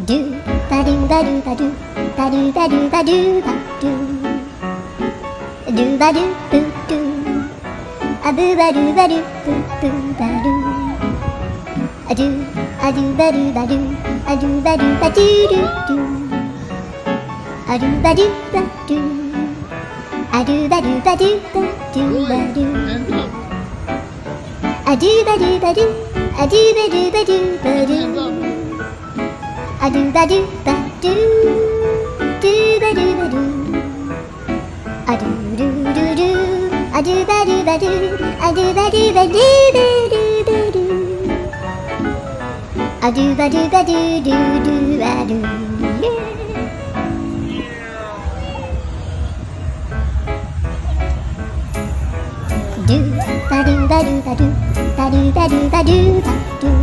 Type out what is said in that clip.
do ba do ba do ba do ba do ba do ba do ba do ba do boo do a boo ba do ba do boo boo ba do a do ba do ba do a do ba do ba do do do a do ba do ba do a do ba do ba do ba do ba do a do ba do ba do a do ba do ba do ba do a do ba do ba do do ba do ba do a do do do do a do ba do ba do a do ba do ba do ba do ba do a do ba do ba do do do ba do do ba do ba do ba do ba do ba do ba do ba do